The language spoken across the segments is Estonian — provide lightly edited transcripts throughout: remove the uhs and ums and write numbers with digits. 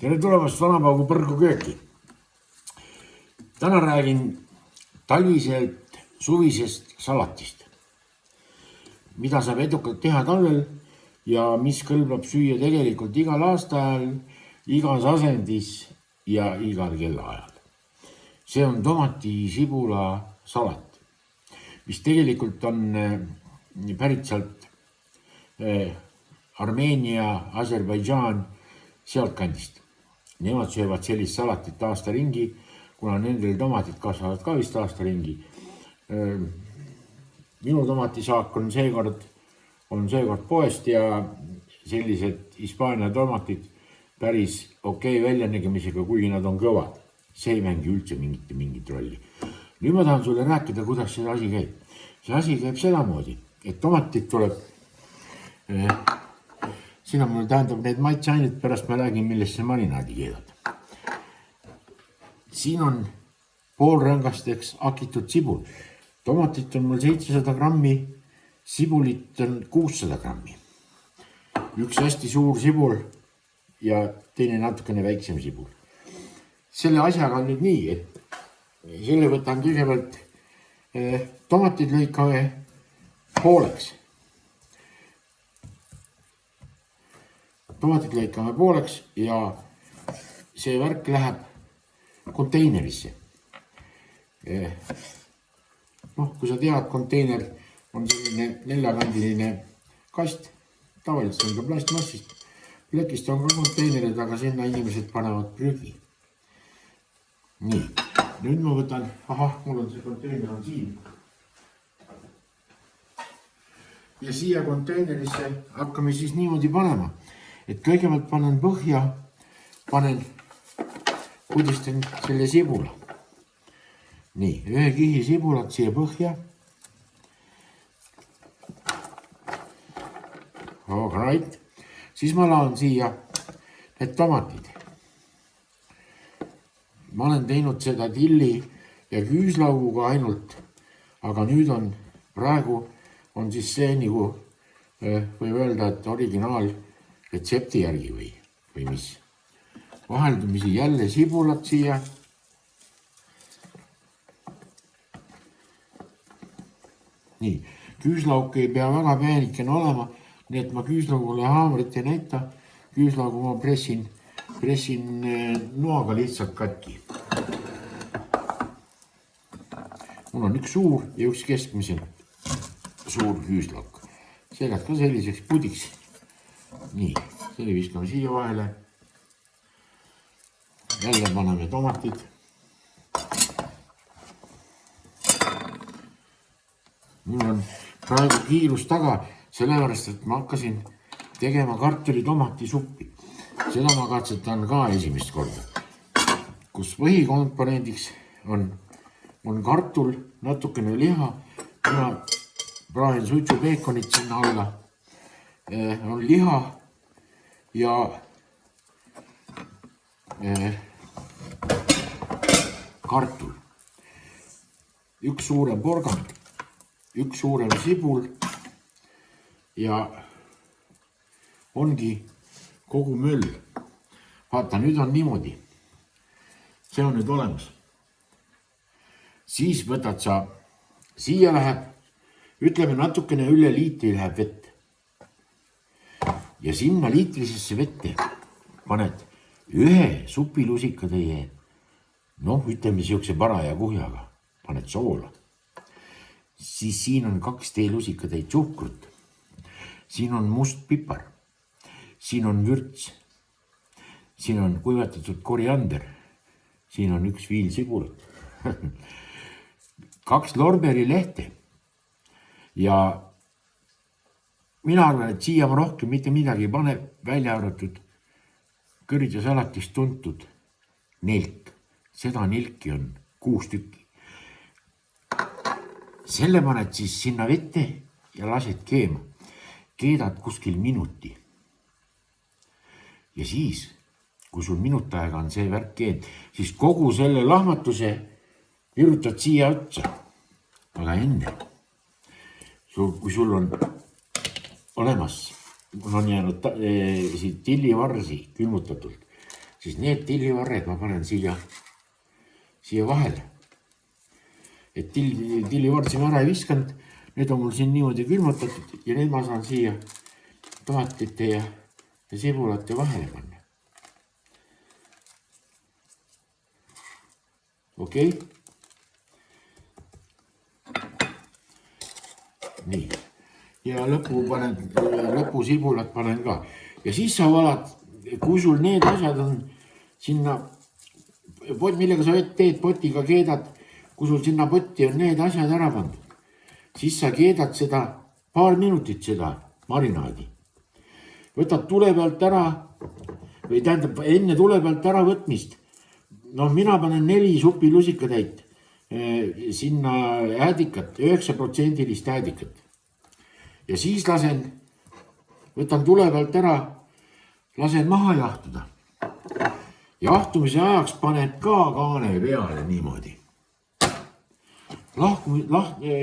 Tere tulemast Vanapaugu põrgu kööki. Täna räägin talviselt suvisest salatist, mida saab edukalt teha talvel ja mis kõlbab süüa tegelikult igal aastaajal, igas asendis ja igal kellaajal. See on tomati-sibula salat, mis tegelikult on pärit sealt Armeenia, Aserbaidžaan, sealtkandist. Nemad söövad sellist salatit aasta ringi, kuna nendel tomatid kasvavad ka vist aasta ringi. Minu tomatisaak on seekord poest ja sellised Hispaania tomatid päris okei väljanägemisega, kuigi nad on kõvad. See ei mängi üldse mingit rolli. Nüüd ma tahan sulle rääkida, kuidas see asi käib. See asi käib sedamoodi, et tomatid tuleb, siin on mul tähendab need maitseained, pärast ma räägin, millest see marinaadi keedad. Siin on poolrõngasteks hakitud sibul. Tomatit on mul 700 grammi, sibulit on 600 grammi. Üks hästi suur sibul ja teine natukene väiksem sibul. Selle asjaga on nüüd nii, et selle võtan kõigepealt tomatid lõikame pooleks. Tomatid lõikame pooleks ja see värk läheb konteinerisse. Kui sa tead, konteiner on selline neljakandiline kast, tavaliselt on ka plastmassist. Plekist on ka konteinerid, aga sinna inimesed panevad prügi. Nii, nüüd ma võtan, mul on see konteiner on siin. Ja siia konteinerisse hakkame siis niimoodi panema, et kõigepealt panen põhja, pudistan selle sibula. Nii, ühe kihi sibulat siia põhja. Right. Siis ma laan siia need tomatid. Ma olen teinud seda tilli ja küüslauguga ainult, aga nüüd praegu on siis see nagu, võib öelda, et originaal retsepti järgi või mis. Vaheldumisi jälle sibulat siia. Nii, küüslauk ei pea väga peenikene olema, nii et ma küüslaugule haamrit ei näita. Küüslaugu ma pressin noaga lihtsalt katki. Mul on üks suur ja üks keskmiselt suur küüslauk. See läheb ka selliseks pudiks. Nii, selle viskame siia vahele. Jälle paneme tomatid. Mul on praegu kiirus taga, sellepärast, et ma hakkasin tegema kartuli tomatisuppi. Seda ma katsetan ka esimest korda, kus põhikomponendiks on kartul, natukene liha, mina praegin suitsu peekonit sinna alla, on liha ja kartul, üks suurem porgand, üks suurem sibul ja ongi kogu möll. Vaata, nüüd on niimoodi. See on nüüd olemas. Siis võtad sa, siia läheb, ütleme natukene üle liitri läheb vett. Ja sinna liitrisesse vette paned ühe supilusikatäie, ütleme siukse paraja kuhjaga, paned soola. Siis siin on 2 teelusikatäit suhkrut. Siin on must pipar. Siin on vürts, siin on kuivatatud koriander, siin on üks viil sibulat, 2 lorberi lehte ja mina arvan, et siia ma rohkem mitte midagi ei pane, välja arvatud kõrja salatist tuntud nilk. Seda nilki on 6 tükki. Selle paned siis sinna vette ja lased keema. Keedad kuskil minuti. Ja siis, kui sul minut aega on see värk keed, siis kogu selle lahmatuse virutad siia otsa. Aga enne, kui sul on olemas, mul on jäänud siit tillivarsi külmutatult, siis need tillivarred ma panen siia vahele. Et tillivard siin ära ei viskanud, need on mul siin niimoodi külmutatud ja need ma saan siia tomatite ja sibulate vahele panna. Okei. Nii. Ja lõpu sibulat panen ka. Ja siis sa valad, kui sul need asjad on sinna, millega sa teed potiga keedad, kui sul sinna potti on need asjad ära pandud, siis sa keedad seda paar minutit seda marinaadi. Võtad tule pealt ära või tähendab enne tule pealt ära võtmist. Mina panen 4 supilusikatäit sinna äädikat, 9% äädikat. Ja siis võtan tule pealt ära, lasen maha jahtuda. Jahtumise ajaks paned ka kaane peale niimoodi.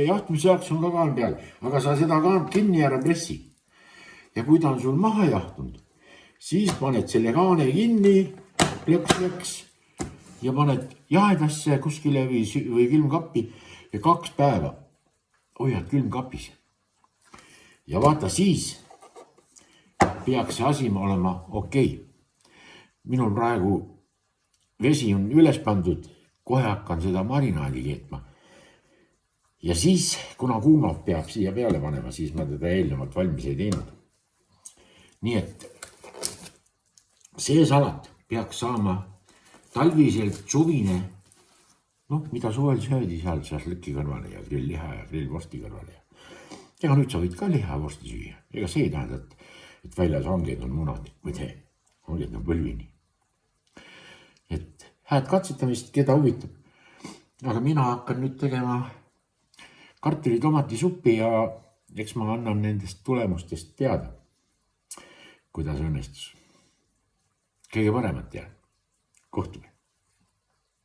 Jahtumise ajaks on ka kaan peal, aga sa seda kaant kinni ära pressi. Ja kui ta on sul maha jahtunud, siis paned selle kaane kinni, plõks ja paned jahedasse kuskile või külmkappi ja 2 päeva hoiad külmkapis. Ja vaata siis peaks see asi olema okei. Minul praegu vesi on üles pandud, kohe hakkan seda marinaadi keetma. Ja siis, kuna kuumalt peab siia peale panema, siis ma teda eelnevalt valmis ei teinud. Nii et see salat peaks saama talviselt suvine, mida suvel söödi seal šašlõki kõrvale ja grillliha ja grillvorsti kõrvale. Ega nüüd sa võid ka lihavorsti süüa. Ega see ei tähenda, et väljas hanged on munad või hanged on põlvini. Et hääd katsetamist, keda huvitab. Aga mina hakkan nüüd tegema kartuli tomatisuppi ja eks ma annan nendest tulemustest teada, kuidas õnnestus. Kõige paremat ja kohtume.